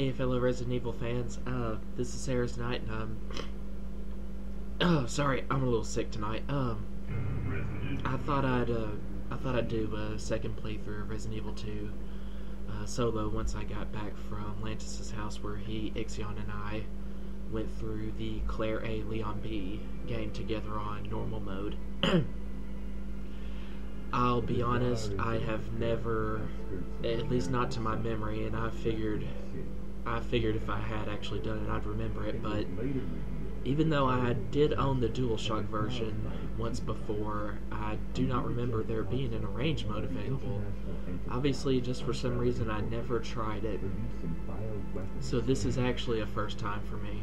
Hey, fellow Resident Evil fans. This is Sarah's Night, and oh, sorry, I'm a little sick tonight. I thought I'd do a second playthrough of Resident Evil 2 solo once I got back from Lantis' house, where Ixion, and I went through the Claire A, Leon B game together on normal mode. I'll be honest, I have never, at least not to my memory, and I figured if I had actually done it, I'd remember it, but even though I did own the DualShock version once before, I do not remember there being an arrange mode available. Obviously, just for some reason, I never tried it, so this is actually a first time for me.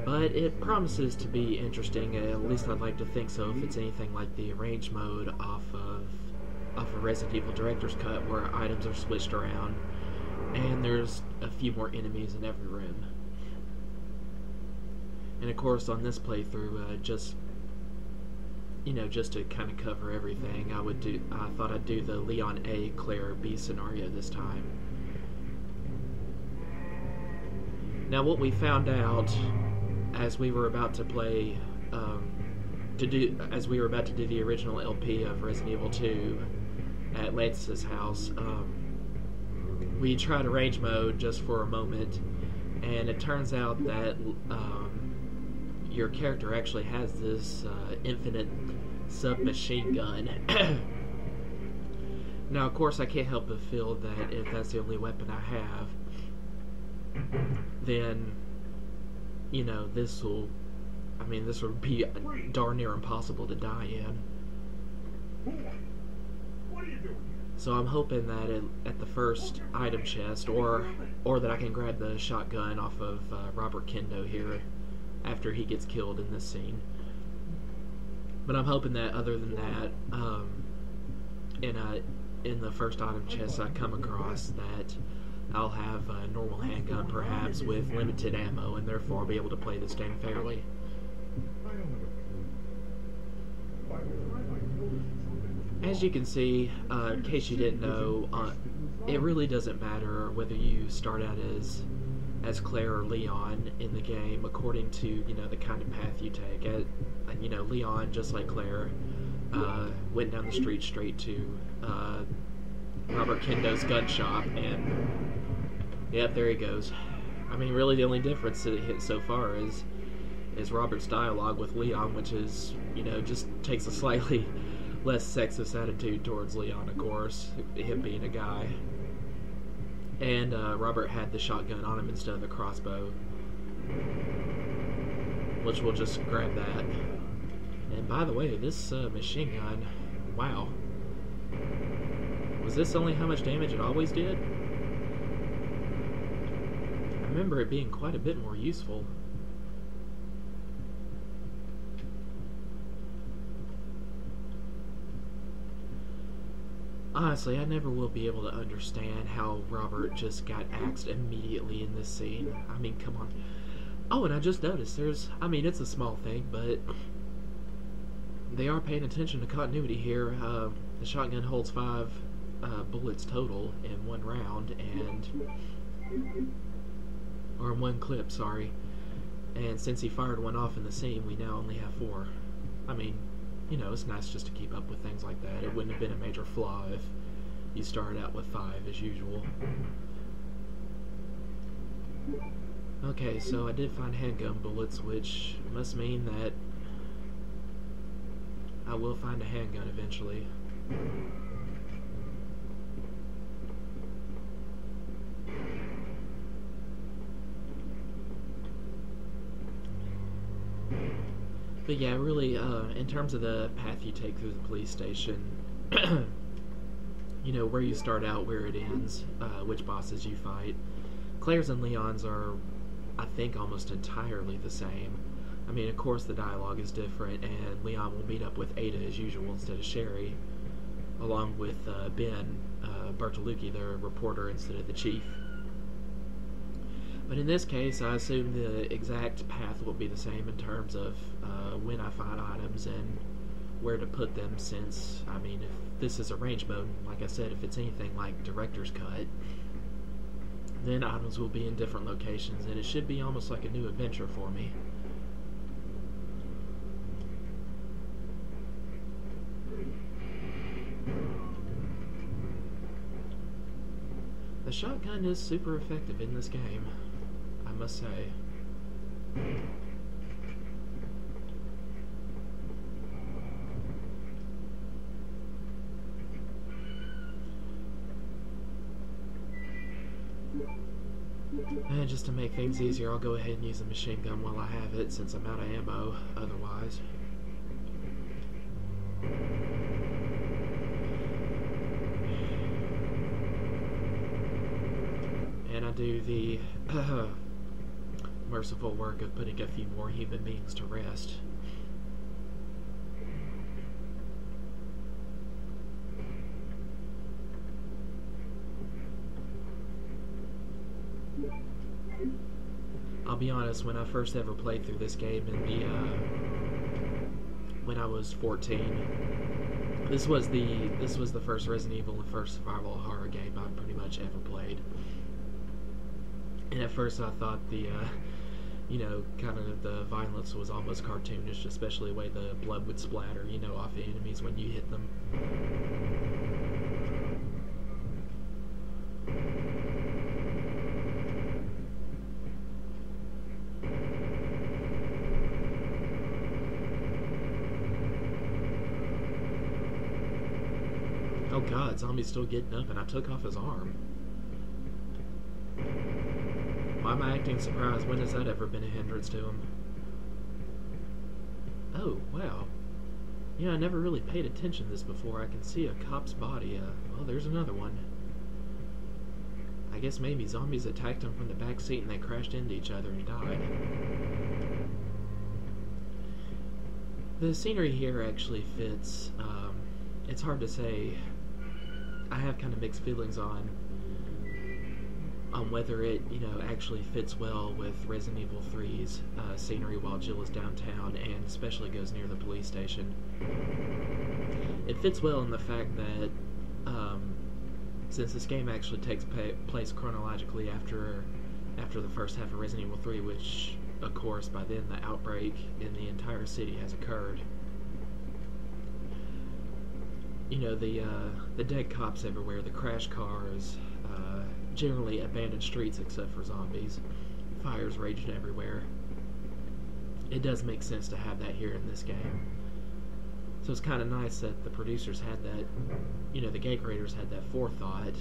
But it promises to be interesting, at least I'd like to think so, if it's anything like the arrange mode off of a Resident Evil Director's Cut, where items are switched around, and there's a few more enemies in every room. And of course, on this playthrough, just to kind of cover everything, I thought I'd do the Leon A, Claire B scenario this time. Now, what we found out as we were about to play, as we were about to do the original LP of Resident Evil 2 at Lantis' house, we tried arrange mode just for a moment, and it turns out that your character actually has this infinite submachine gun. Now, of course, I can't help but feel that if that's the only weapon I have, then, this will be darn near impossible to die in. What are you doing? So I'm hoping that at the first item chest, or that I can grab the shotgun off of Robert Kendo here after he gets killed in this scene. But I'm hoping that other than that, in the first item chest I come across, that I'll have a normal handgun, perhaps with limited ammo, and therefore I'll be able to play this game fairly. As you can see, in case you didn't know, it really doesn't matter whether you start out as Claire or Leon in the game, according to the kind of path you take. Leon, just like Claire, went down the street straight to Robert Kendo's gun shop, and yep, there he goes. I mean, really, the only difference that it hit so far is Robert's dialogue with Leon, which is, just takes a slightly less sexist attitude towards Leon, of course, him being a guy. And Robert had the shotgun on him instead of the crossbow, which we'll just grab that. And by the way, this machine gun, wow. Was this only how much damage it always did? I remember it being quite a bit more useful. Honestly, I never will be able to understand how Robert just got axed immediately in this scene. I mean, come on. Oh, and I just noticed it's a small thing, but they are paying attention to continuity here. The shotgun holds 5 bullets total in one round, or in one clip, sorry. And since he fired one off in the scene, we now only have 4. I mean, it's nice just to keep up with things like that. It wouldn't have been a major flaw if you started out with 5 as usual. Okay, so I did find handgun bullets, which must mean that I will find a handgun eventually. But yeah, really, in terms of the path you take through the police station, where you start out, where it ends, which bosses you fight, Claire's and Leon's are, I think, almost entirely the same. I mean, of course the dialogue is different, and Leon will meet up with Ada as usual instead of Sherry, along with Ben Bertolucci, the reporter, instead of the chief. But in this case, I assume the exact path will be the same in terms of when I find items and where to put them, since, I mean, if this is arrange mode, like I said, if it's anything like Director's Cut, Then items will be in different locations, and it should be almost like a new adventure for me. The shotgun is super effective in this game, I must say. And just to make things easier, I'll go ahead and use a machine gun while I have it, since I'm out of ammo otherwise. And I do the merciful work of putting a few more human beings to rest. I'll be honest, when I first ever played through this game when I was 14, this was the first Resident Evil and first survival horror game I pretty much ever played. And at first I thought kind of the violence was almost cartoonish, especially the way the blood would splatter, off the enemies when you hit them. Oh god, zombie's still getting up and I took off his arm. Why am I acting surprised? When has that ever been a hindrance to him? Oh, wow. Yeah, I never really paid attention to this before. I can see a cop's body. Well, there's another one. I guess maybe zombies attacked him from the back seat and they crashed into each other and died. The scenery here actually fits. It's hard to say. I have kind of mixed feelings on whether it, actually fits well with Resident Evil 3's scenery while Jill is downtown and especially goes near the police station. It fits well in the fact that since this game actually takes place chronologically after the first half of Resident Evil 3, which, of course, by then the outbreak in the entire city has occurred. The dead cops everywhere, the crash cars, generally abandoned streets except for zombies, fires raging everywhere. It does make sense to have that here in this game. So it's kind of nice that the producers had that, the game creators had that forethought,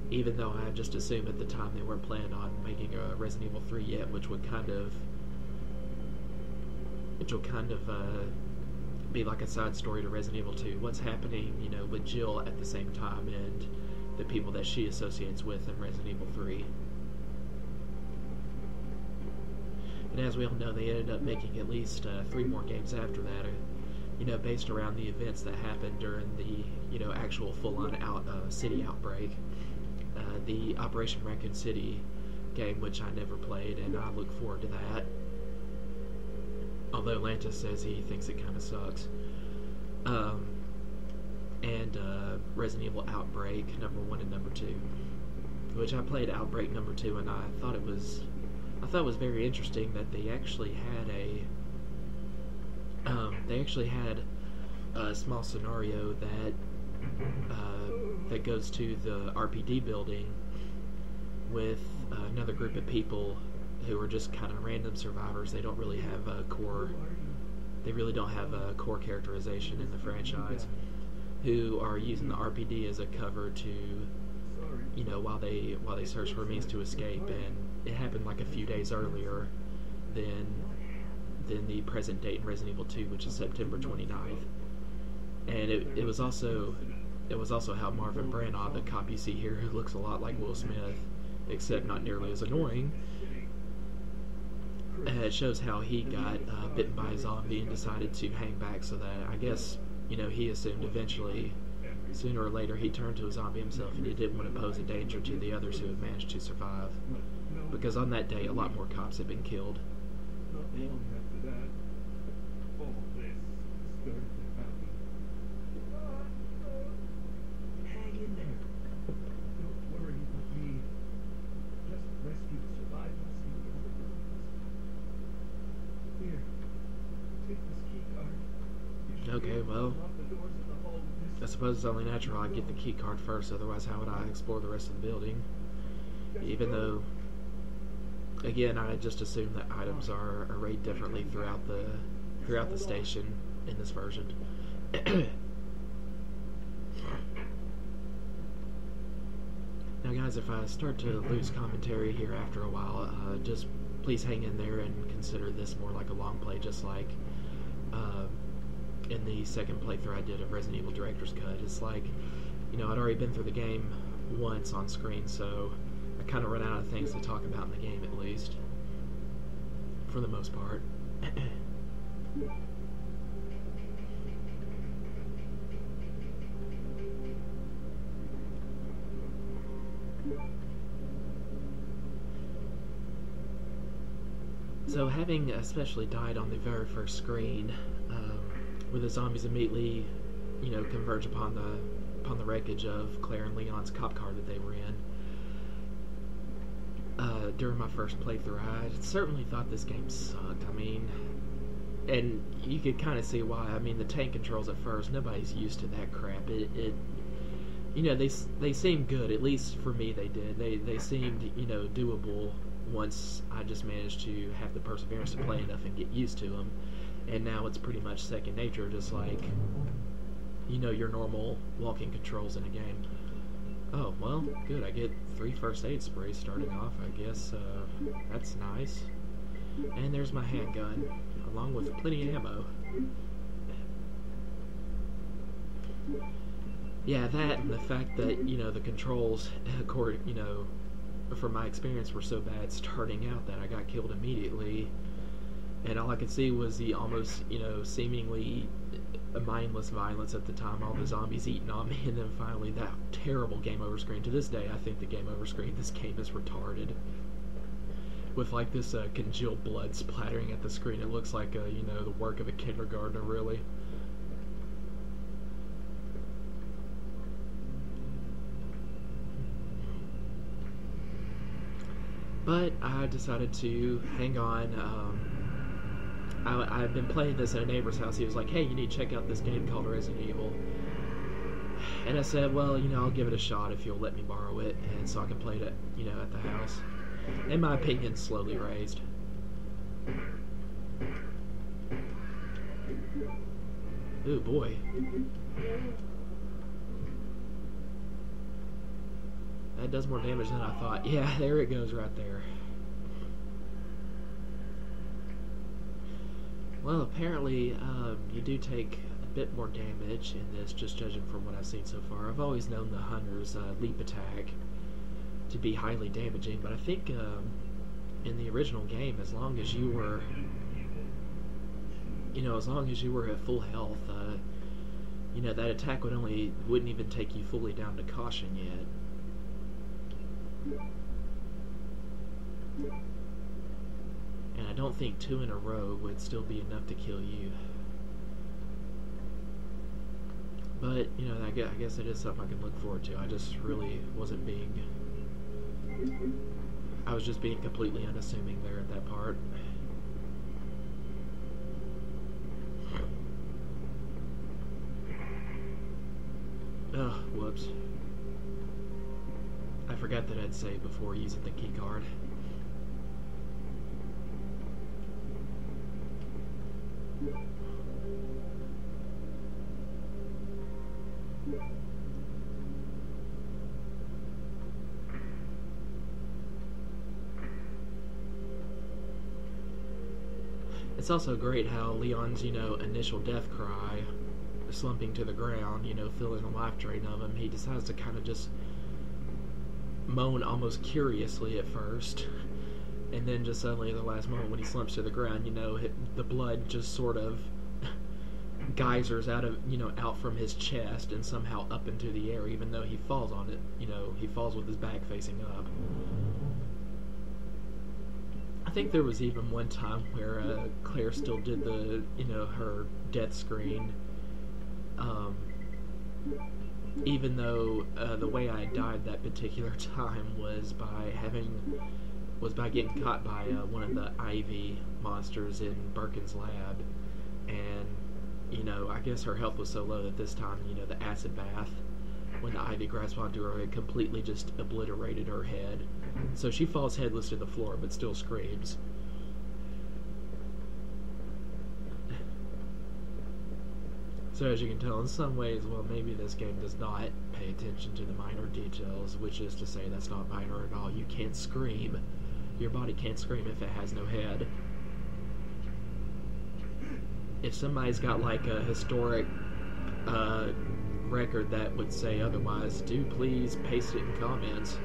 even though I just assumed at the time they weren't planning on making a Resident Evil 3 yet, which will kind of be like a side story to Resident Evil 2. What's happening, with Jill at the same time and the people that she associates with in Resident Evil 3. And as we all know, they ended up making at least 3 more games after that, based around the events that happened during the, actual full-on city outbreak. The Operation Raccoon City game, which I never played, and I look forward to that. Although Lantis says he thinks it kind of sucks. And Resident Evil Outbreak number 1 and number 2, which I played Outbreak number 2, and I thought it was very interesting that they actually had a small scenario that goes to the RPD building with another group of people who are just kind of random survivors. They don't really have a core. They really don't have a core characterization in the franchise, who are using the RPD as a cover to, while they search for means to escape. And it happened like a few days earlier than the present date in Resident Evil 2, which is September 29th. And it was also how Marvin Branagh, the cop you see here, who looks a lot like Will Smith, except not nearly as annoying. It shows how he got bitten by a zombie and decided to hang back, so that, I guess, he assumed eventually, sooner or later, he turned to a zombie himself, and he didn't want to pose a danger to the others who had managed to survive. Because on that day, a lot more cops had been killed. Not long after that, all this started to happen. Hang in there. Don't worry about me. suppose it's only natural I'd get the key card first, otherwise how would I explore the rest of the building? Even though, again, I just assume that items are arrayed differently throughout the station in this version. Now guys, if I start to lose commentary here after a while, just please hang in there and consider this more like a long play, just like in the second playthrough I did of Resident Evil Director's Cut. It's like, you know, I'd already been through the game once on screen, so I kind of run out of things to talk about in the game, at least, for the most part. So having especially died on the very first screen, where the zombies immediately, you know, converge upon the wreckage of Claire and Leon's cop car that they were in, during my first playthrough, I certainly thought this game sucked. I mean, and you could kind of see why. I mean, the tank controls at first, nobody's used to that crap. It you know, they seemed good, at least for me they did. They seemed, you know, doable once I just managed to have the perseverance to play enough and get used to them. And now it's pretty much second nature, just like, you know, your normal walking controls in a game. Oh, well, good. I get 3 first aid sprays starting off, I guess. That's nice. And there's my handgun, along with plenty of ammo. Yeah, that and the fact that, you know, the controls, you know, from my experience, were so bad starting out that I got killed immediately. And all I could see was the almost, you know, seemingly mindless violence at the time, all the zombies eating on me, and then finally that terrible game over screen. To this day, I think the game over screen, this game is retarded. With like this congealed blood splattering at the screen, it looks like, you know, the work of a kindergartner, really. But I decided to hang on. I've been playing this at a neighbor's house. He was like, hey, you need to check out this game called Resident Evil. And I said, well, you know, I'll give it a shot if you'll let me borrow it, and so I can play it, you know, at the house. And my opinion's slowly raised. Ooh, boy. That does more damage than I thought. Yeah, there it goes right there. Well, apparently, you do take a bit more damage in this, just judging from what I've seen so far. I've always known the Hunter's leap attack to be highly damaging, but I think in the original game, as long as you were, you know, as long as you were at full health, you know, that attack wouldn't even take you fully down to caution yet. And I don't think 2 in a row would still be enough to kill you. But, you know, I guess it is something I can look forward to. I just really wasn't being... I was just being completely unassuming there at that part. Oh, whoops. I forgot that I'd saved before using the key card. It's also great how Leon's, you know, initial death cry, slumping to the ground, you know, feeling the life drain of him, he decides to kind of just moan almost curiously at first, and then just suddenly at the last moment when he slumps to the ground, you know, the blood just sort of geysers out from his chest and somehow up into the air, even though he falls on it, you know, he falls with his back facing up. I think there was even one time where Claire still did the, you know, her death screen, even though the way I died that particular time was by getting caught by one of the Ivy monsters in Birkin's lab, and you know, I guess her health was so low that this time, you know, the acid bath, when the ivy grasped onto her, it completely just obliterated her head. So she falls headless to the floor, but still screams. So as you can tell, in some ways, well, maybe this game does not pay attention to the minor details, which is to say that's not minor at all. You can't scream. Your body can't scream if it has no head. If somebody's got like a historic record that would say otherwise, do please paste it in comments.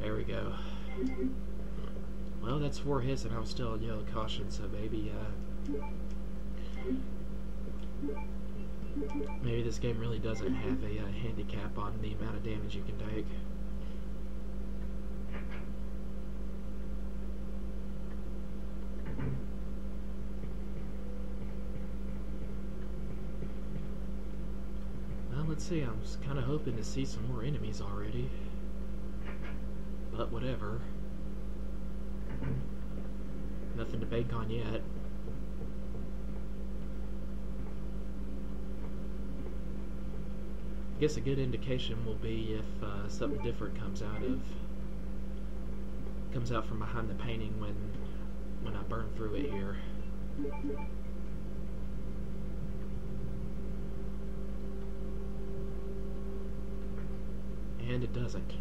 There we go. Well, that's 4 hits and I was still in yellow caution, so maybe this game really doesn't have a handicap on the amount of damage you can take. Well, let's see, I'm kind of hoping to see some more enemies already. But whatever. Nothing to bank on yet. I guess a good indication will be if something different comes out from behind the painting when I burn through it here. And it doesn't.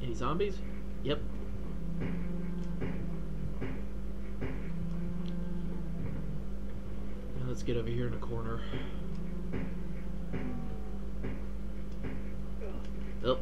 Any zombies? Yep. Now let's get over here in the corner. Oh.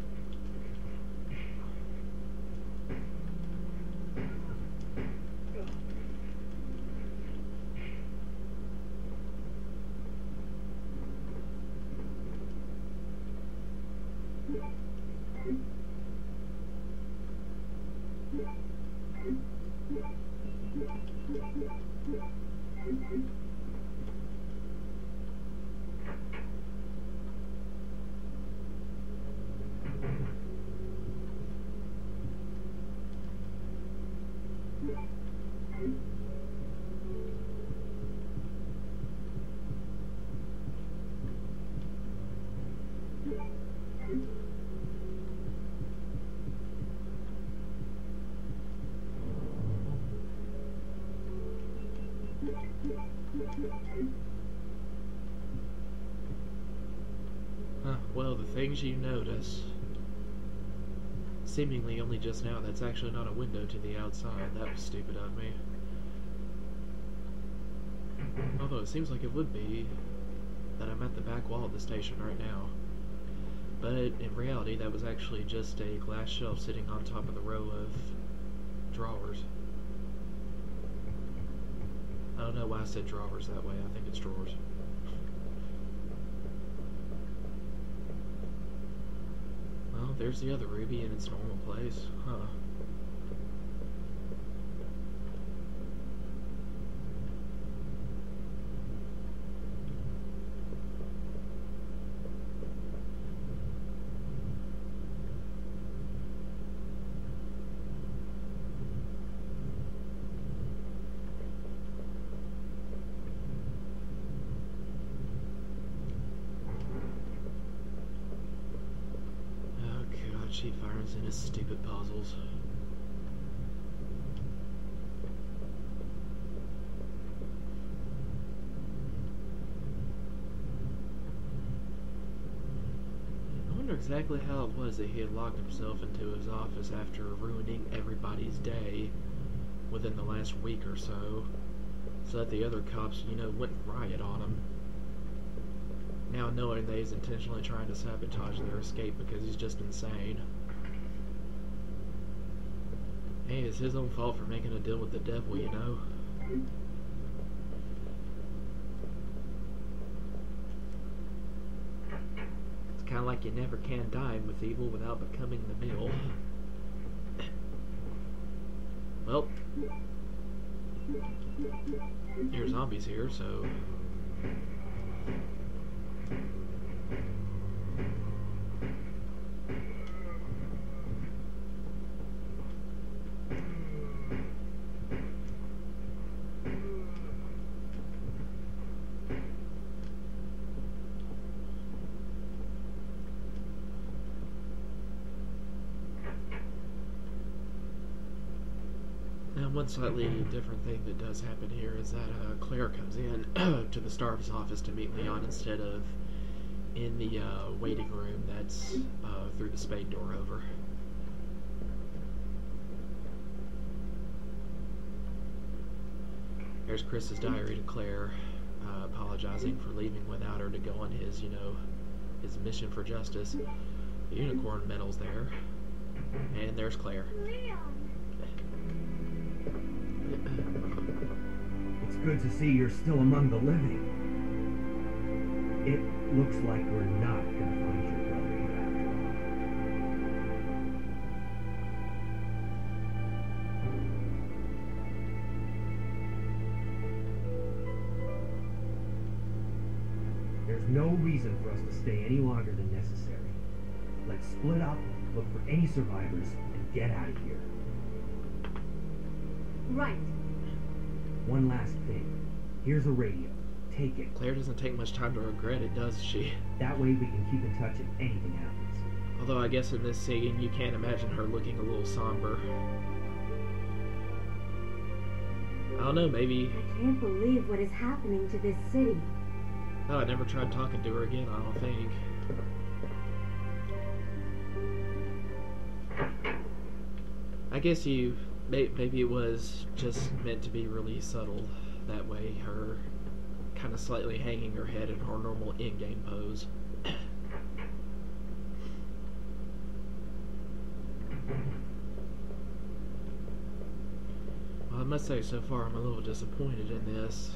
Well, the things you notice. Seemingly only just now, that's actually not a window to the outside. That was stupid of me. Although it seems like it would be that I'm at the back wall of the station right now. But in reality, that was actually just a glass shelf sitting on top of the row of drawers. I don't know why I said drawers that way. I think it's drawers. Well, there's the other ruby in its normal place. Huh. She fires in his stupid puzzles. I wonder wonder exactly how it was that he had locked himself into his office after ruining everybody's day within the last week or so, so that the other cops, wouldn't riot on him. Now knowing that he's intentionally trying to sabotage their escape because he's just insane. Hey, it's his own fault for making a deal with the devil, It's kind of like you never can dine with evil without becoming the meal. Well, your zombies here, so... One slightly different thing that does happen here is that Claire comes in to the Starv's office to meet Leon instead of in the waiting room that's through the Spade door over. There's Chris's diary to Claire, apologizing for leaving without her to go on his, his mission for justice. The unicorn medal's there, and there's Claire. Leon. It's good to see you're still among the living. It looks like we're not gonna find your brother here after all. There's no reason for us to stay any longer than necessary. Let's split up, look for any survivors, and get out of here. Right. One last thing. Here's a radio. Take it. Claire doesn't take much time to regret it, does she? That way we can keep in touch if anything happens. Although I guess in this scene, you can't imagine her looking a little somber. I don't know, maybe... I can't believe what is happening to this city. Oh, I never tried talking to her again, I don't think. I guess maybe it was just meant to be really subtle. That way, her kind of slightly hanging her head in her normal in-game pose. Well, I must say, so far I'm a little disappointed in this.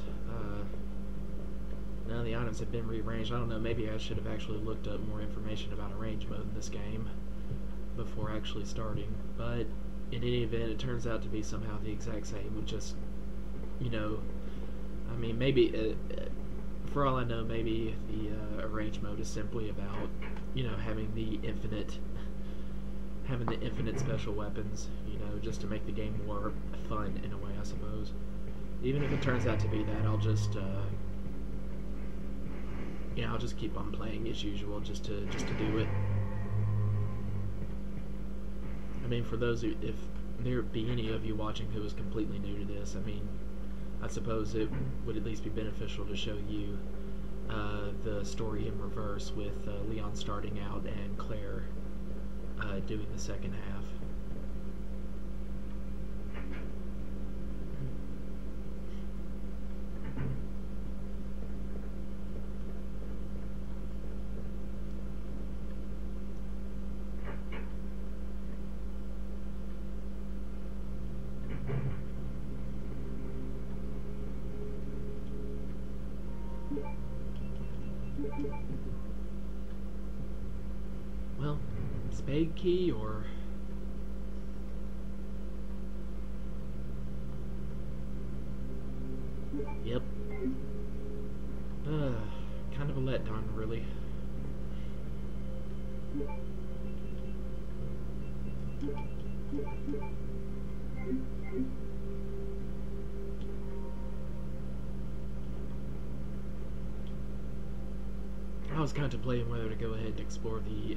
None of the items have been rearranged. I don't know, maybe I should have actually looked up more information about arrange mode in this game before actually starting. But in any event, it turns out to be somehow the exact same, with just, I mean, maybe, for all I know, maybe the arrange mode is simply about, having the infinite special weapons, just to make the game more fun in a way, I suppose. Even if it turns out to be that, I'll just, I'll just keep on playing as usual, just to do it. I mean, for those who, if there be any of you watching who is completely new to this, I mean, I suppose it would at least be beneficial to show you the story in reverse, with Leon starting out and Claire doing the second half. Well, spade key or... Yep. Kind of a letdown, really. I was contemplating whether to go ahead and explore the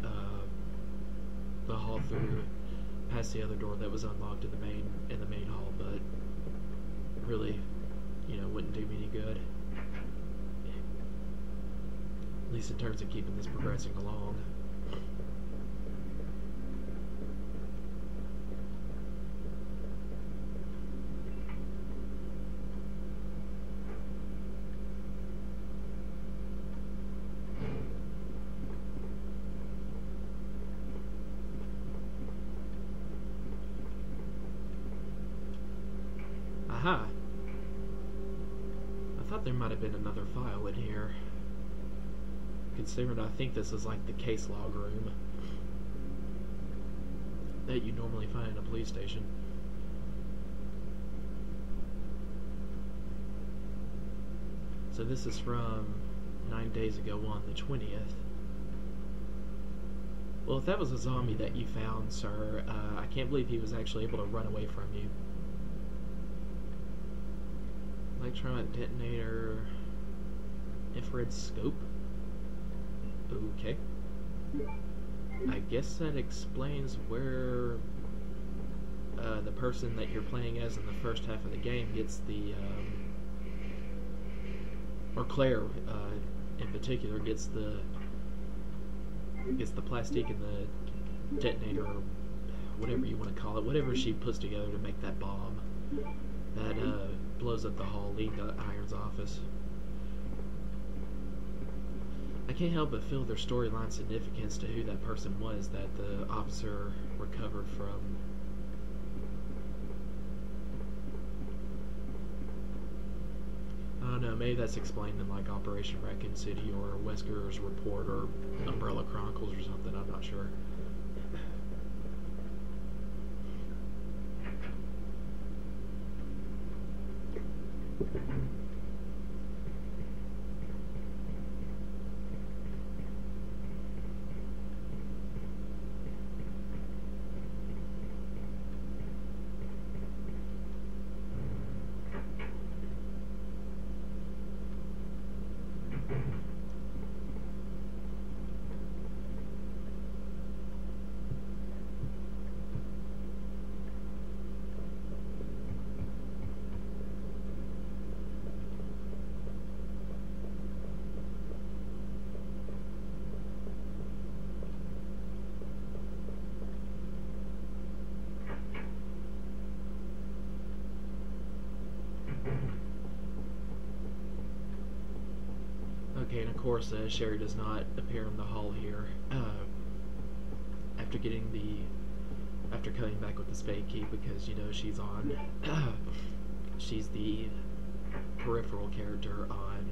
hall through past the other door that was unlocked in the main hall, but really, wouldn't do me any good. At least in terms of keeping this progressing along. Aha! I thought there might have been another file in here. Considering I think this is like the case log room that you normally find in a police station. So this is from 9 days ago on the 20th. Well, if that was a zombie that you found, sir, I can't believe he was actually able to run away from you. Electronic detonator, infrared scope. Okay. I guess that explains where the person that you're playing as in the first half of the game gets the, or Claire in particular gets the plastic and the detonator, or whatever you want to call it, whatever she puts together to make that bomb that blows up the hall leading to Iron's office. I can't help but feel their storyline significance to who that person was that the officer recovered from. I don't know, maybe that's explained in like Operation Raccoon City or Wesker's Report or Umbrella Chronicles or something, I'm not sure. Okay, and of course, Sherry does not appear in the hall here. After coming back with the spade key, because you know she's on. She's the peripheral character on.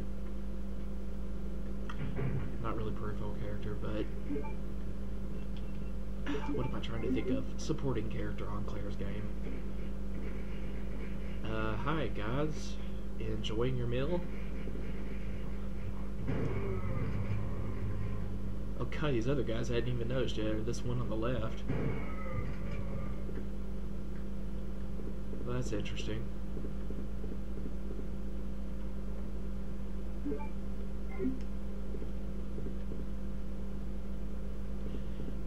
Not really peripheral character, but what am I trying to think of? Supporting character on Claire's game. Hi guys, enjoying your meal? Oh god, these other guys I hadn't even noticed yet. This one on the left. Well, that's interesting.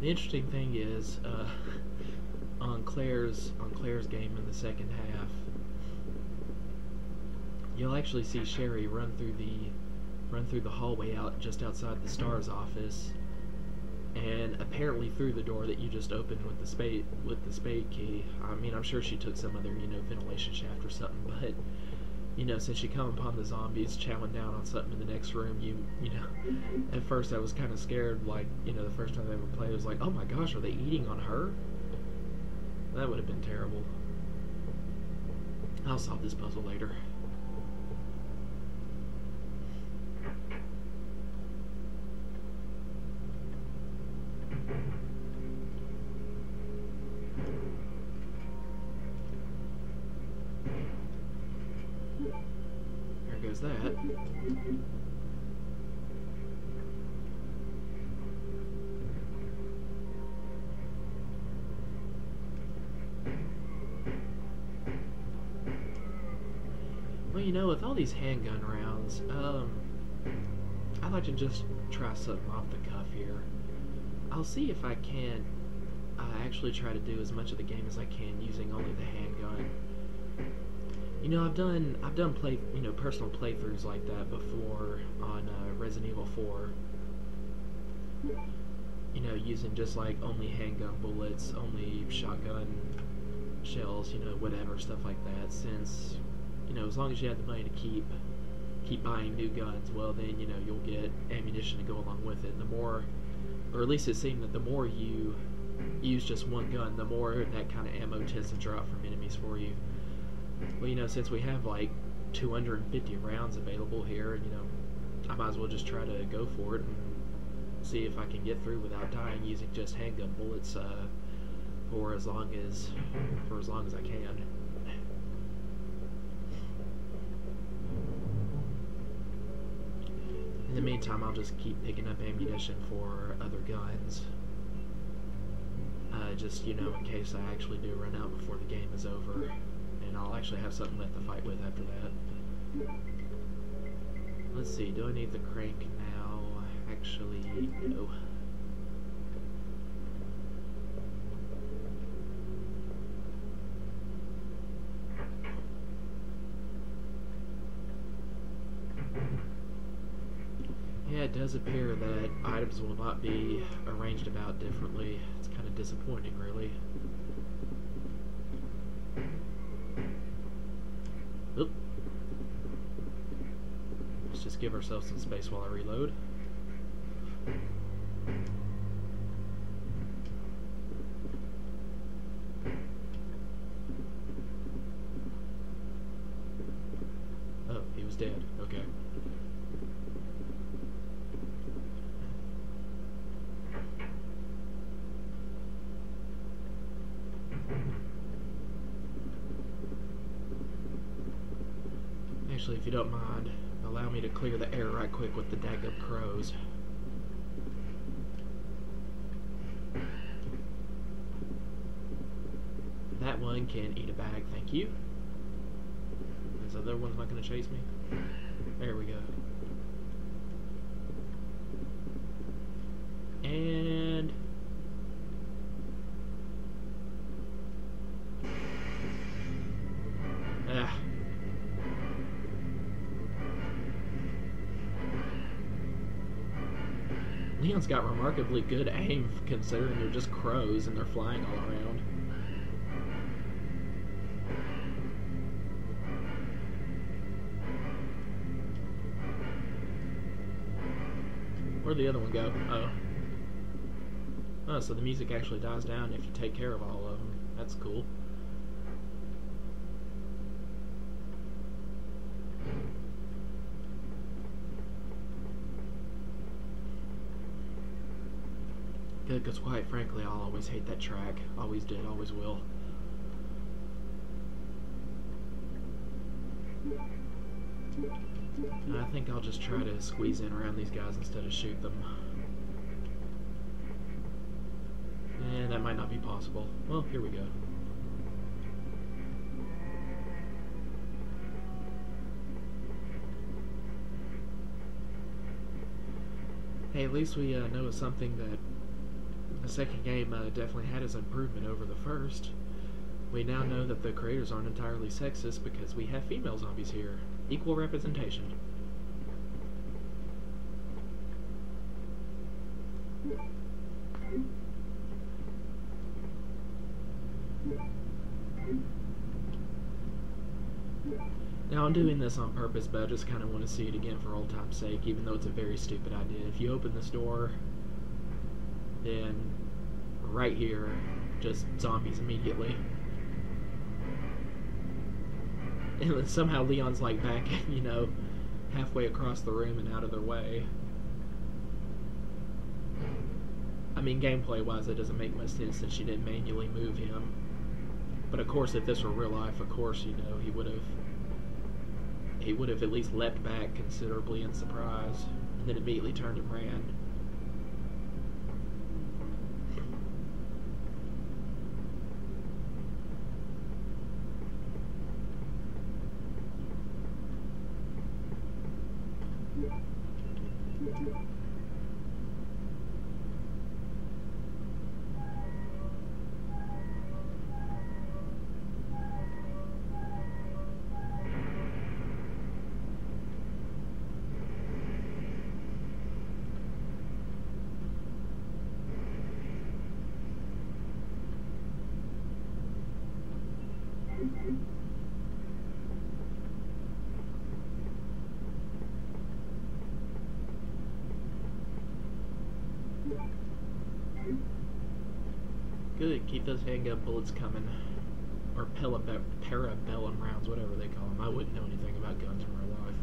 The interesting thing is, on Claire's game in the second half, you'll actually see Sherry run through the hallway out just outside the STARS office, and apparently through the door that you just opened with the spade key. I mean, I'm sure she took some other, ventilation shaft or something, but since you come upon the zombies chowing down on something in the next room, at first I was kind of scared, like, the first time I ever played, I was like, oh my gosh, are they eating on her? That would have been terrible. I'll solve this puzzle later. There goes that. Well, with all these handgun rounds, I'd like to just try something off the cuff here. I'll see if I can actually try to do as much of the game as I can using only the handgun. I've done personal playthroughs like that before on Resident Evil 4. Using just like only handgun bullets, only shotgun shells, whatever, stuff like that. Since, as long as you have the money to keep buying new guns, well then, you'll get ammunition to go along with it. The more, or at least it seemed that the more you use just one gun, the more that kind of ammo tends to drop from enemies for you. Well, you know, since we have like 250 rounds available here, you know, I might as well just try to go for it and see if I can get through without dying using just handgun bullets for as long as I can. In the meantime, I'll just keep picking up ammunition for other guns. Just, you know, in case I actually do run out before the game is over. And I'll actually have something left to fight with after that. Let's see, do I need the crank now? Actually, no. Yeah, it does appear that items will not be arranged about differently. It's kind of disappointing, really. Oop. Let's just give ourselves some space while I reload. Oh, he was dead. Okay. Actually, if you don't mind, allow me to clear the air right quick with the daggum crows. That one can eat a bag, thank you. This other one's not going to chase me. There we go. And... ah. Leon's got remarkably good aim considering they're just crows and they're flying all around. Where'd the other one go? Oh. Oh, so the music actually dies down if you take care of all of them. That's cool. Good, because quite frankly, I'll always hate that track. Always did, always will. And I think I'll just try to squeeze in around these guys instead of shoot them. And that might not be possible. Well, here we go. Hey, at least we know something that the second game definitely had as improvement over the first. We now know that the creators aren't entirely sexist because we have female zombies here. Equal representation. Now I'm doing this on purpose, but I just kind of want to see it again for old time's sake, even though it's a very stupid idea. If you open this door, then right here, just zombies immediately. And then somehow Leon's like back, you know, halfway across the room and out of their way. I mean, gameplay-wise, it doesn't make much sense since you didn't manually move him. But of course, if this were real life, of course, you know, he would have at least leapt back considerably in surprise, and then immediately turned and ran. Good, keep those handgun bullets coming. or parabellum rounds, whatever they call them. I wouldn't know anything about guns in real life.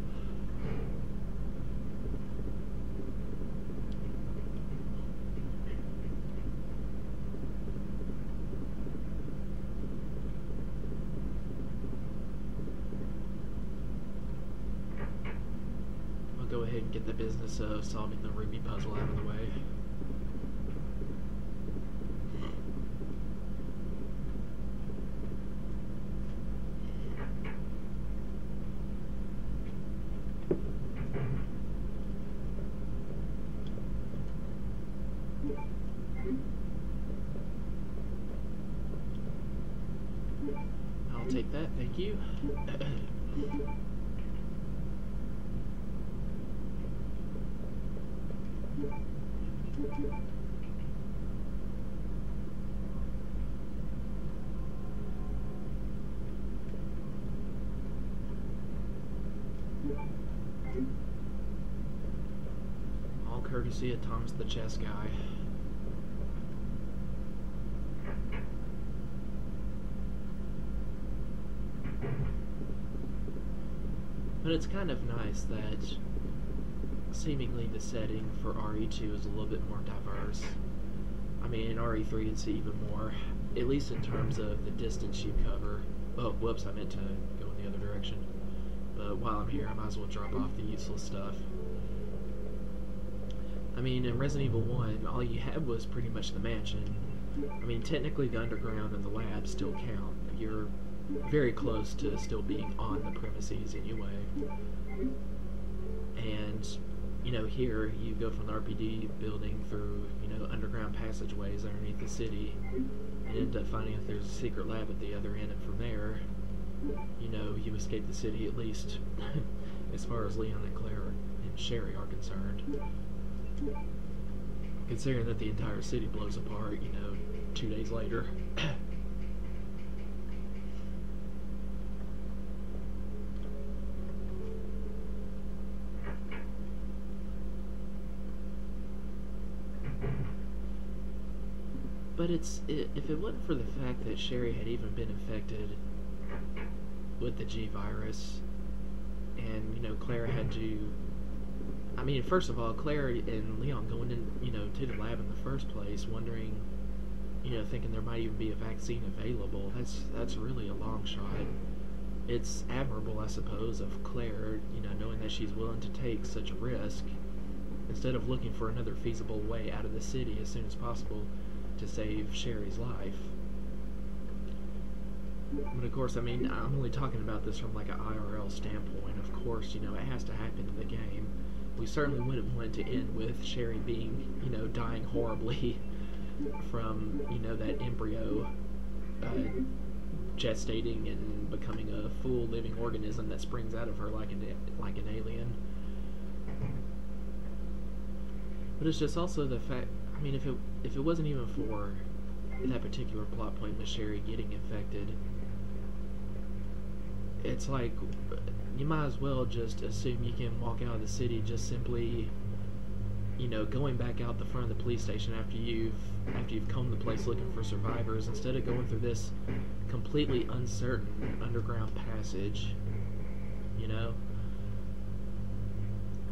I'll go ahead and get the business of solving the Ruby puzzle out of the way. I'll take that, thank you. All courtesy of Thomas the Chess Guy. But it's kind of nice that seemingly the setting for RE2 is a little bit more diverse. I mean, in RE3 it's even more, at least in terms of the distance you cover. Oh, whoops, I meant to go in the other direction. But while I'm here, I might as well drop off the useless stuff. I mean, in Resident Evil 1, all you had was pretty much the mansion. I mean, technically the underground and the lab still count. You're very close to still being on the premises anyway. And, you know, here you go from the RPD building through, you know, underground passageways underneath the city and end up finding that there's a secret lab at the other end, and from there, you know, you escape the city, at least as far as Leon and Claire and Sherry are concerned. Considering that the entire city blows apart, you know, 2 days later. But if it wasn't for the fact that Sherry had even been infected with the G virus, and, you know, Claire had to, I mean, first of all, Claire and Leon going in, you know, to the lab in the first place, wondering, you know, thinking there might even be a vaccine available, that's really a long shot. It's admirable, I suppose, of Claire, you know, knowing that she's willing to take such a risk, instead of looking for another feasible way out of the city as soon as possible to save Sherry's life. But of course, I mean, I'm only talking about this from like an IRL standpoint. Of course, you know, it has to happen in the game. We certainly wouldn't want it to end with Sherry being, you know, dying horribly from, you know, that embryo gestating and becoming a full living organism that springs out of her like an alien. But it's just also the fact, I mean, if it wasn't even for that particular plot point with Sherry getting infected, it's like, you might as well just assume you can walk out of the city just simply, you know, going back out the front of the police station after you've combed the place looking for survivors, instead of going through this completely uncertain underground passage, you know?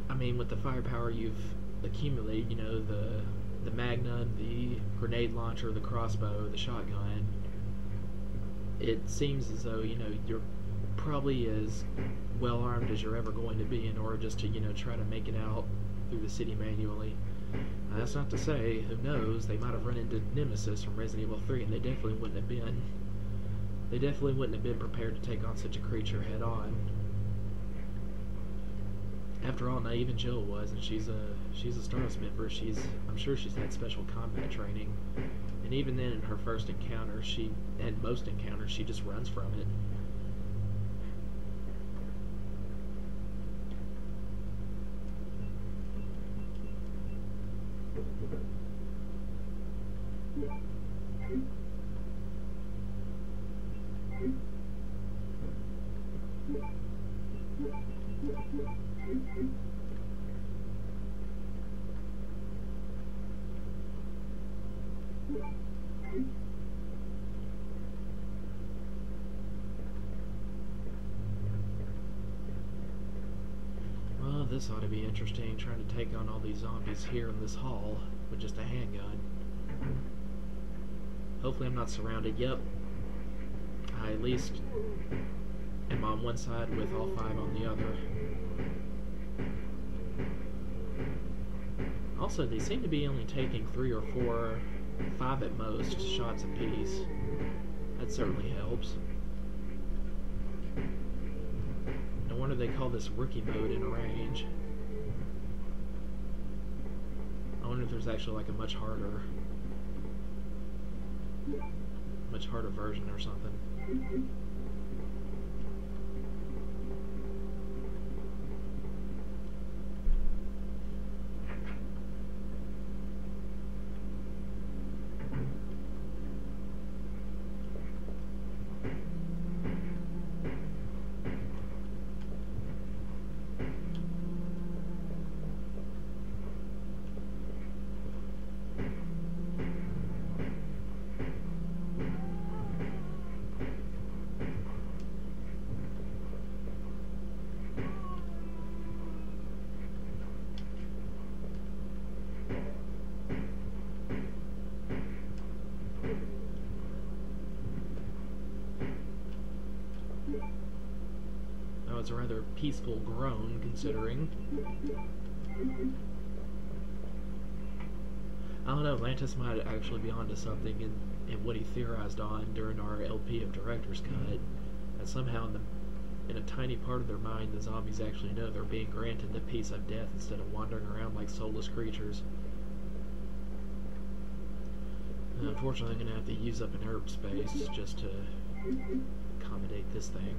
I mean, with the firepower you've accumulated, you know, the Magnum, the grenade launcher, the crossbow, the shotgun, it seems as though, you know, you're probably as well armed as you're ever going to be in order just to, you know, try to make it out through the city manually. Now, that's not to say, who knows, they might have run into Nemesis from Resident Evil 3 and they definitely wouldn't have been prepared to take on such a creature head on. After all, not even Jill was, and she's a Stardust member. I'm sure she's had special combat training, and even then, in her first encounter, and most encounters, she just runs from it. this ought to be interesting, trying to take on all these zombies here in this hall with just a handgun. Hopefully I'm not surrounded. Yep. I at least am on one side with all 5 on the other. Also, they seem to be only taking 3 or 4, 5 at most, shots apiece. That certainly helps. No wonder they call this rookie mode in a range. I wonder if there's actually like a much harder version or something. It's a rather peaceful groan, considering. I don't know, Lantis might actually be onto something in what he theorized on during our LP of Director's Cut. That somehow in a tiny part of their mind, the zombies actually know they're being granted the peace of death instead of wandering around like soulless creatures. And unfortunately, I'm going to have to use up an herb space just to accommodate this thing.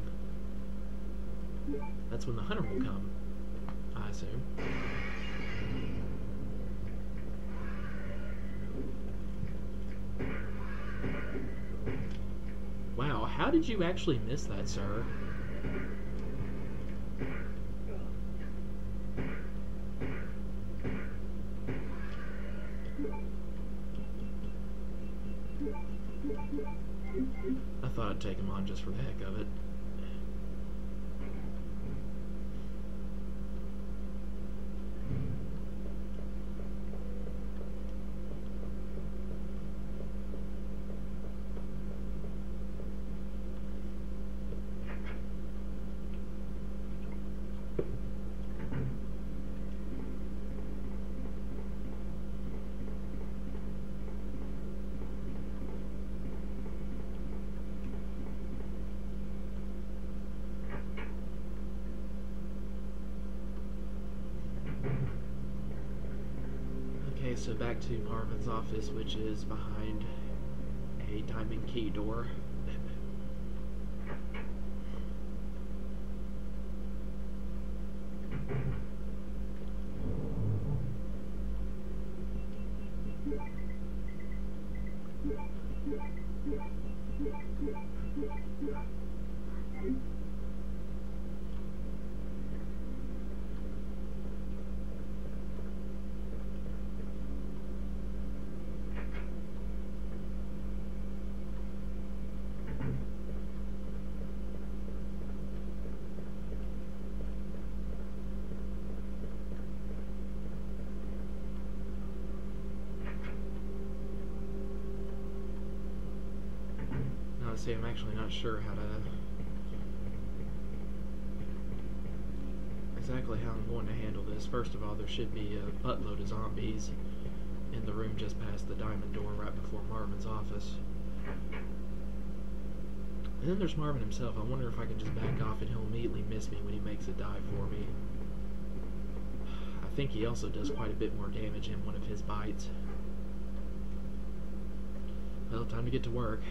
That's when the hunter will come, I assume. Wow, how did you actually miss that, sir? I thought I'd take him on just for the heck of it. So back to Marvin's office, which is behind a diamond key door. See, I'm actually not sure how to exactly how I'm going to handle this. First of all, there should be a buttload of zombies in the room just past the diamond door right before Marvin's office. And then there's Marvin himself. I wonder if I can just back off and he'll immediately miss me when he makes a dive for me. I think he also does quite a bit more damage in one of his bites. Well, time to get to work.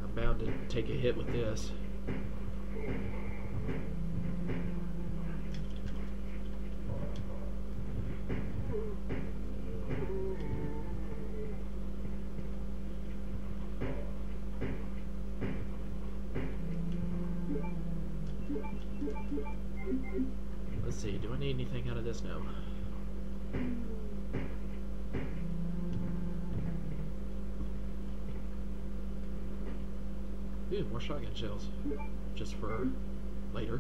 I'm bound to take a hit with this. Let's see, do I need anything out of this now? Ooh, more shotgun shells. Just for later.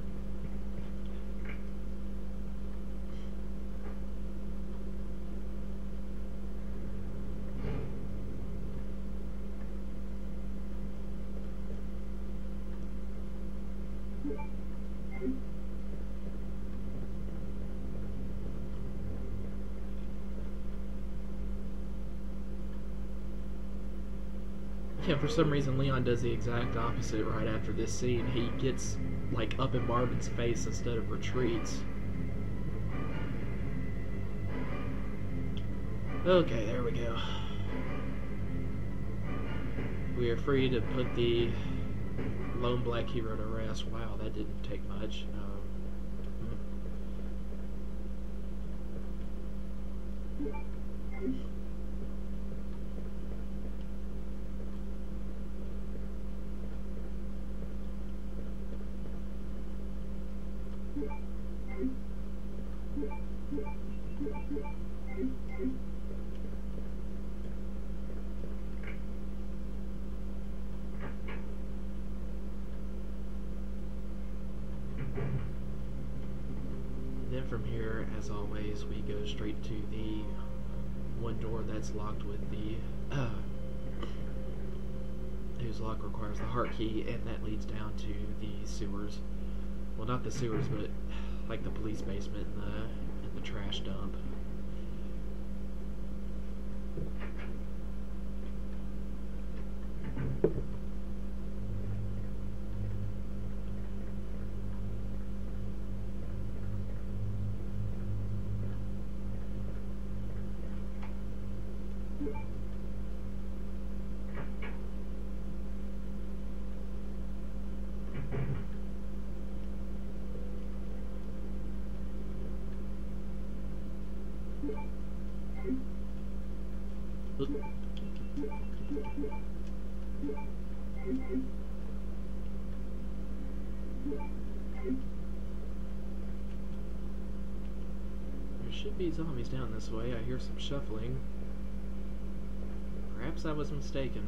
Yeah, for some reason Leon does the exact opposite right after this scene. He gets like up in Marvin's face instead of retreats. Okay, there we go. We are free to put the lone black hero to rest. Wow, that didn't take much. Then from here, as always, we go straight to the one door that's locked with the whose lock requires the heart key, and that leads down to the sewers. Well, not the sewers, but like the police basement and the trash dump. There should be zombies down this way. I hear some shuffling. Perhaps I was mistaken.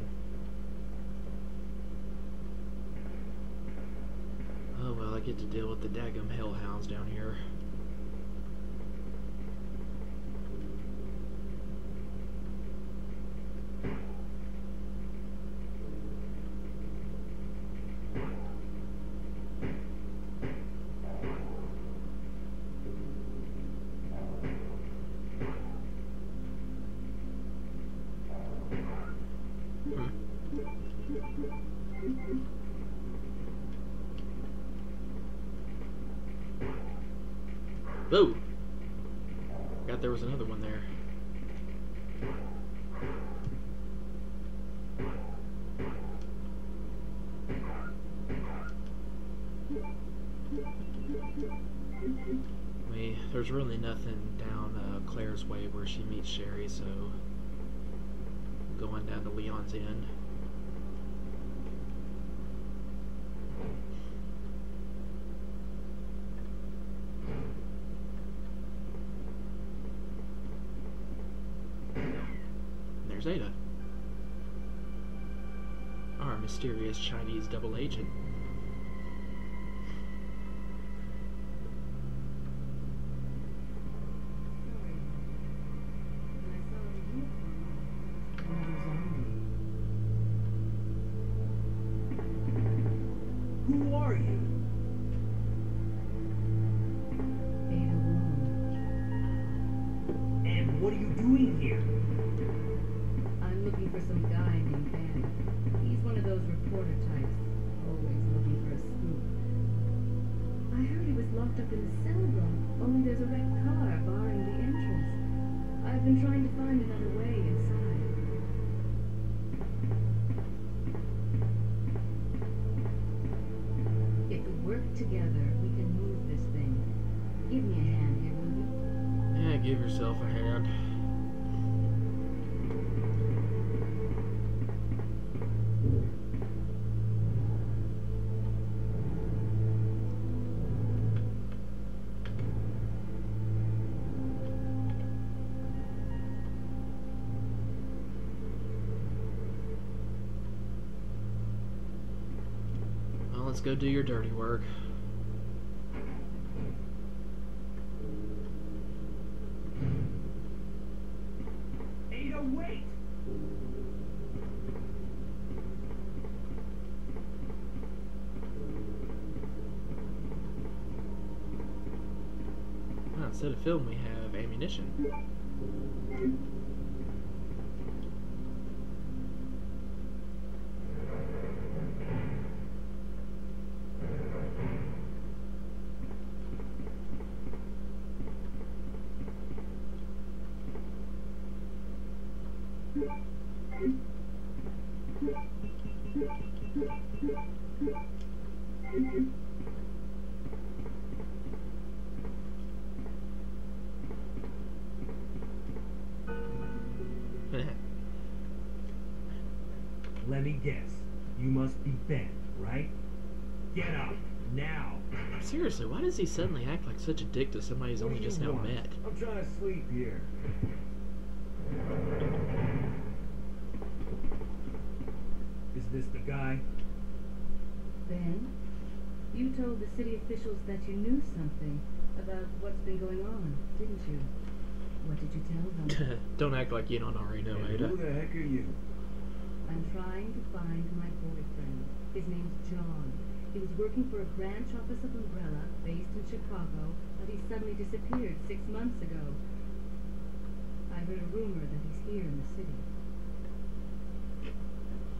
Oh well, I get to deal with the daggum hellhounds down here. Whoa! Forgot there was another one there. There's really nothing down Claire's way where she meets Sherry, so I'm going down to Leon's Inn. There's Ada, our mysterious Chinese double agent. Who are you? Ada Wong. And what are you doing here? I'm looking for some guy named Ben. He's one of those reporter types, always looking for a scoop. I heard he was locked up in the cell block, only there's a wrecked car barring the entrance. I've been trying to find another way inside. If we work together, we can move this thing. Give me a hand here, will you? Yeah, give yourself a hand. Well, let's go do your dirty work. Ada, wait! Well, instead of film, we have ammunition. Let me guess. You must be Ben, right? Get up, now! Seriously, why does he suddenly act like such a dick to somebody he's What only do you just now want? met? I'm trying to sleep here. Is this the guy? Ben, you told the city officials that you knew something about what's been going on, didn't you? What did you tell them? Don't act like you don't already know, And Ada. who the heck are you? I'm trying to find my boyfriend. His name's John. He was working for a branch office of Umbrella, based in Chicago, but he suddenly disappeared 6 months ago. I heard a rumor that he's here in the city.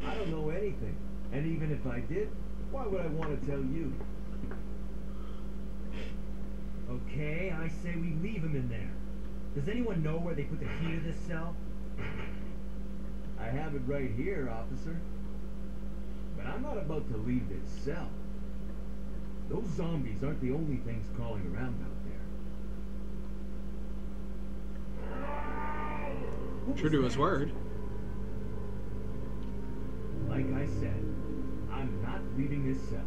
I don't know anything. And even if I did, why would I want to tell you? Okay, I say we leave him in there. Does anyone know where they put the key to this cell? I have it right here, officer. But I'm not about to leave this cell. Those zombies aren't the only things crawling around out there. What True was to his that? word. Like I said, I'm not leaving this cell.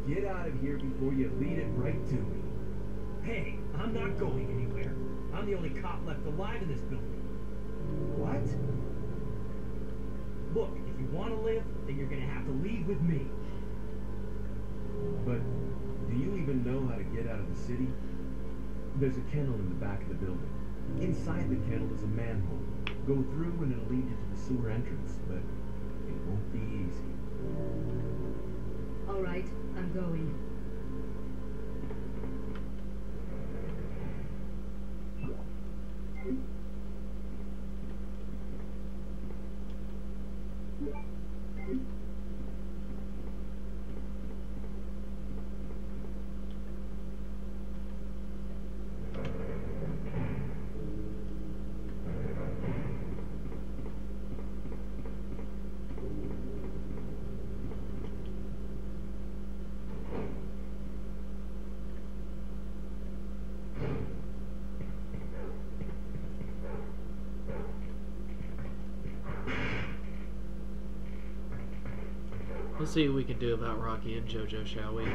Get out of here before you lead it right to me. Hey, I'm not going anywhere. I'm the only cop left alive in this building. What? Look, if you want to live, then you're gonna have to leave with me. But do you even know how to get out of the city? There's a kennel in the back of the building. Inside the kennel is a manhole. Go through and it'll lead you to the sewer entrance, but it won't be easy. All right, I'm going. Let's see what we can do about Rocky and JoJo, shall we?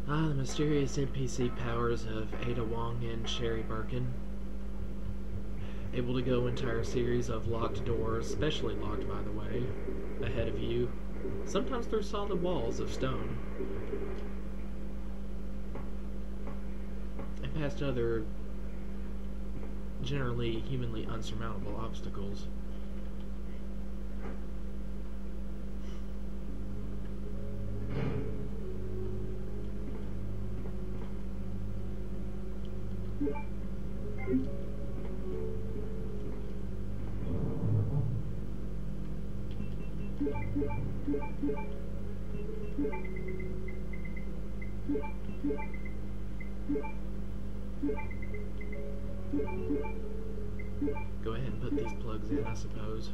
The mysterious NPC powers of Ada Wong and Sherry Birkin. Able to go entire series of locked doors, specially locked by the way, ahead of you, sometimes through solid walls of stone, and past other generally humanly unsurmountable obstacles. Go ahead and put these plugs in, I suppose.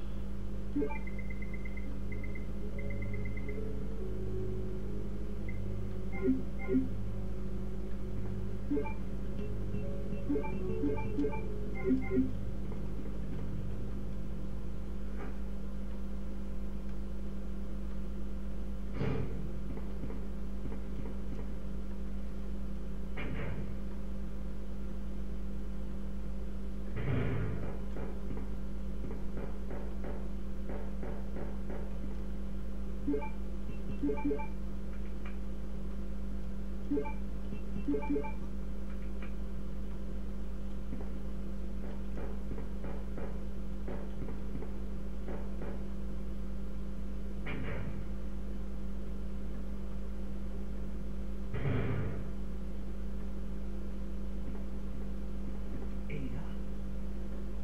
Ada?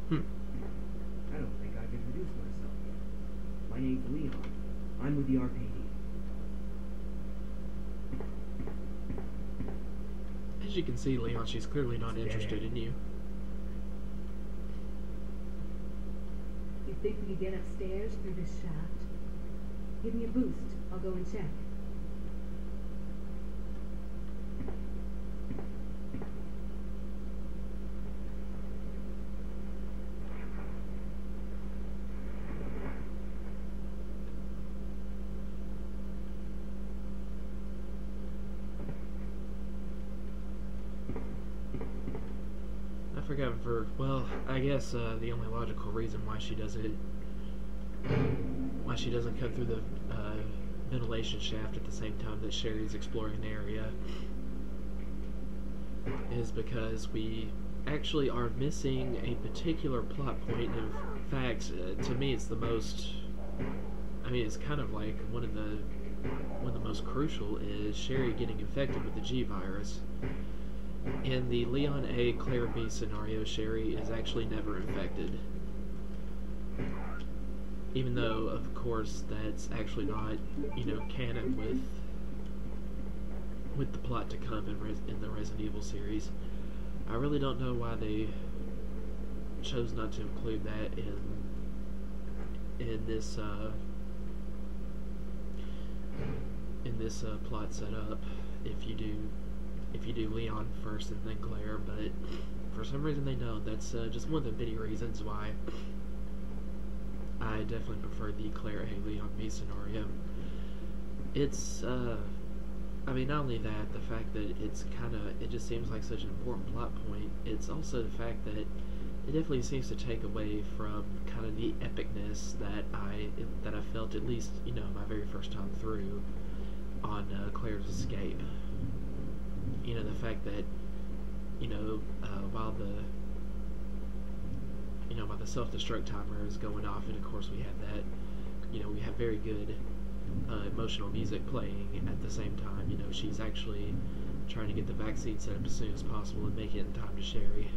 Hmm. I don't think I've introduced myself yet. My name's Leon. I'm with the RPD. As you can see, Leon, she's clearly not interested in you. You think we can get upstairs through this shaft? Give me a boost. I'll go and check. I forgot well, I guess the only logical reason why she doesn't come through the ventilation shaft at the same time that Sherry's exploring the area is because we actually are missing a particular plot point. In fact, to me, it's the most. I mean, it's kind of like one of the most crucial is Sherry getting infected with the G virus. In the Leon A, Claire B scenario, Sherry is actually never infected. Even though, of course, that's actually not, canon with the plot to come in the Resident Evil series. I really don't know why they chose not to include that in this plot setup. If you do Leon first and then Claire, but for some reason they don't. That's just one of the many reasons why I definitely prefer the Claire A. Leon B scenario. It's, I mean, not only that, the fact that it just seems like such an important plot point, it's also the fact that it definitely seems to take away from kind of the epicness that I felt, at least, my very first time through on Claire's escape. The fact that, while the self-destruct timer is going off, and of course we have that, we have very good emotional music playing at the same time. She's actually trying to get the vaccine set up as soon as possible and make it in time to Sherry,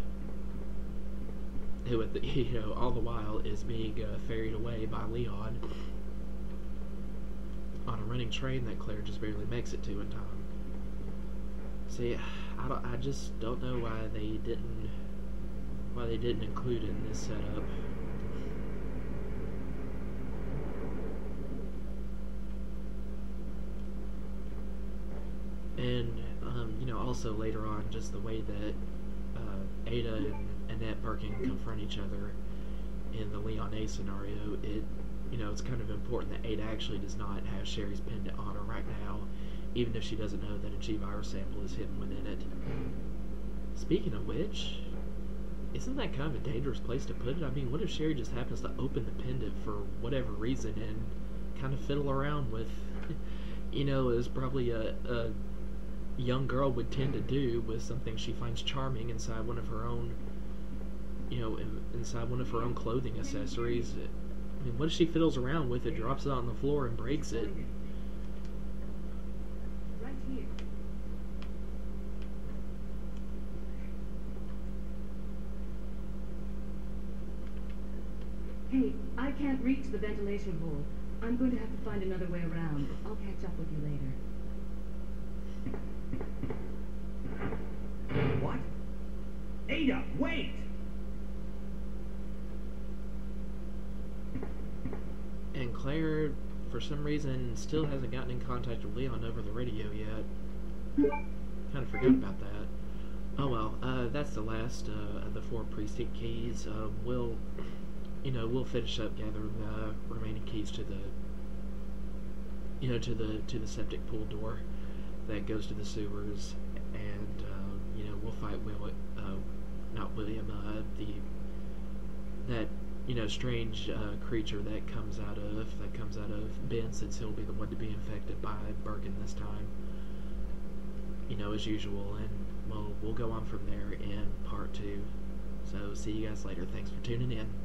who all the while is being ferried away by Leon on a running train that Claire just barely makes it to in time. See, I just don't know why they didn't include it in this setup. And also later on, just the way that Ada and Annette Birkin confront each other in the Leon A scenario, it's kind of important that Ada actually does not have Sherry's pendant on her right now, even if she doesn't know that a G-virus sample is hidden within it. Speaking of which, isn't that kind of a dangerous place to put it? I mean, what if Sherry just happens to open the pendant for whatever reason and kind of fiddle around with, as probably a young girl would tend to do with something she finds charming inside one of her own, inside one of her own clothing accessories. I mean, what if she fiddles around with it, drops it on the floor, and breaks it? Right here. Hey, I can't reach the ventilation hole. I'm going to have to find another way around. I'll catch up with you later. What? Ada, wait! And Claire, for some reason, still hasn't gotten in contact with Leon over the radio yet. Kind of forgot about that. Oh well, that's the last of the 4 precinct keys. We'll finish up gathering the remaining keys to the, to the septic pool door that goes to the sewers, and we'll fight that strange creature that comes out of Ben, since he'll be the one to be infected by Birkin this time, as usual. And we'll go on from there in part 2. So see you guys later. Thanks for tuning in.